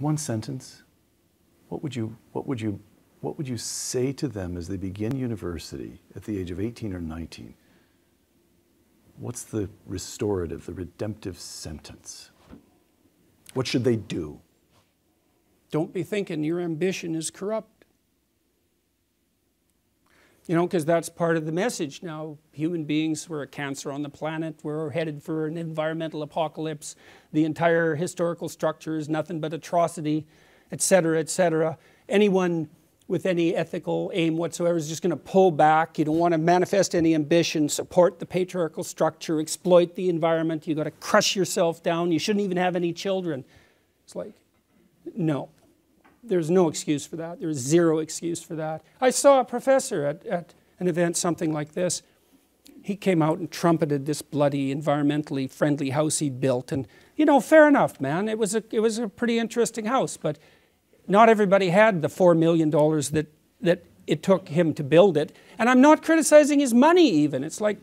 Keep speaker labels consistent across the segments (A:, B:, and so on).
A: One sentence, what would you say to them as they begin university at the age of 18 or 19? What's the restorative, the redemptive sentence? What should they do?
B: Don't be thinking your ambition is corrupt. You know, because that's part of the message now. Human beings, we're a cancer on the planet. We're headed for an environmental apocalypse. The entire historical structure is nothing but atrocity, etc., etc. Anyone with any ethical aim whatsoever is just going to pull back. You don't want to manifest any ambition, support the patriarchal structure, exploit the environment. You've got to crush yourself down. You shouldn't even have any children. It's like, no. There's no excuse for that. There's zero excuse for that. I saw a professor at an event, something like this. He came out and trumpeted this bloody, environmentally friendly house he'd built. And, you know, fair enough, man. It was a pretty interesting house. But not everybody had the $4 million that it took him to build it. And I'm not criticizing his money even. It's like,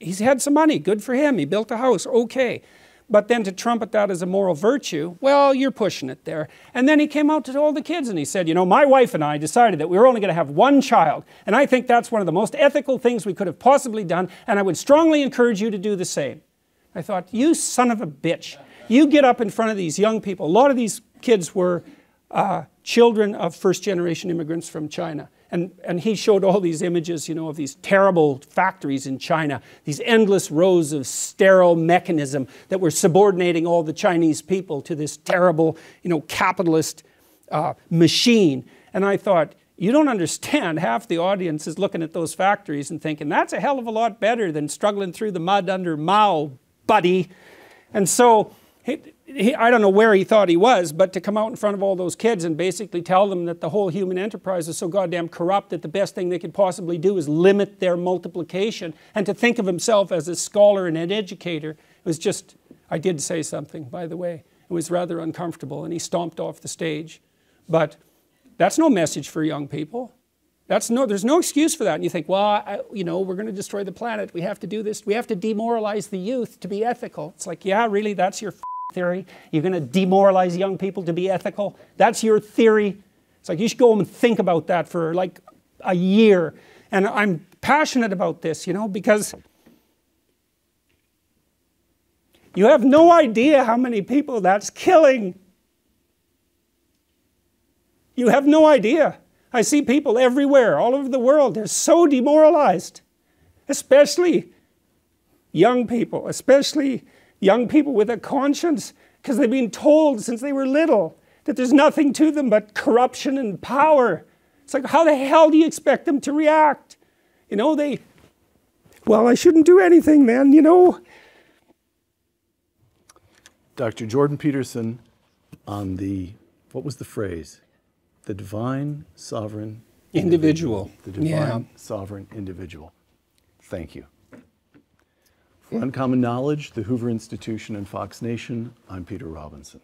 B: he's had some money. Good for him. He built a house. Okay. But then to trumpet that as a moral virtue, well, you're pushing it there. And then he came out to all the kids and he said, you know, my wife and I decided that we were only going to have one child. And I think that's one of the most ethical things we could have possibly done. And I would strongly encourage you to do the same. I thought, you son of a bitch. You get up in front of these young people. A lot of these kids were children of first-generation immigrants from China. And he showed all these images, you know, of these terrible factories in China, these endless rows of sterile mechanism that were subordinating all the Chinese people to this terrible, you know, capitalist machine. And I thought, you don't understand. Half the audience is looking at those factories and thinking, that's a hell of a lot better than struggling through the mud under Mao, buddy. And so I don't know where he thought he was, but to come out in front of all those kids and basically tell them that the whole human enterprise is so goddamn corrupt that the best thing they could possibly do is limit their multiplication, and to think of himself as a scholar and an educator, it was just, I did say something, by the way. It was rather uncomfortable, and he stomped off the stage. But that's no message for young people. There's no excuse for that. And you think, well, you know, we're going to destroy the planet. We have to do this. We have to demoralize the youth to be ethical. It's like, yeah, really, that's your theory? You're going to demoralize young people to be ethical? That's your theory? It's like, you should go home and think about that for like a year. And I'm passionate about this, you know, because you have no idea how many people that's killing. You have no idea. I see people everywhere, all over the world. They're so demoralized, especially young people, especially young people with a conscience, because they've been told since they were little that there's nothing to them but corruption and power. It's like, how the hell do you expect them to react? You know, well, I shouldn't do anything then, you know.
A: Dr. Jordan Peterson on what was the phrase? The divine sovereign individual. The divine sovereign individual. Thank you. For Uncommon Knowledge, the Hoover Institution, and Fox Nation, I'm Peter Robinson.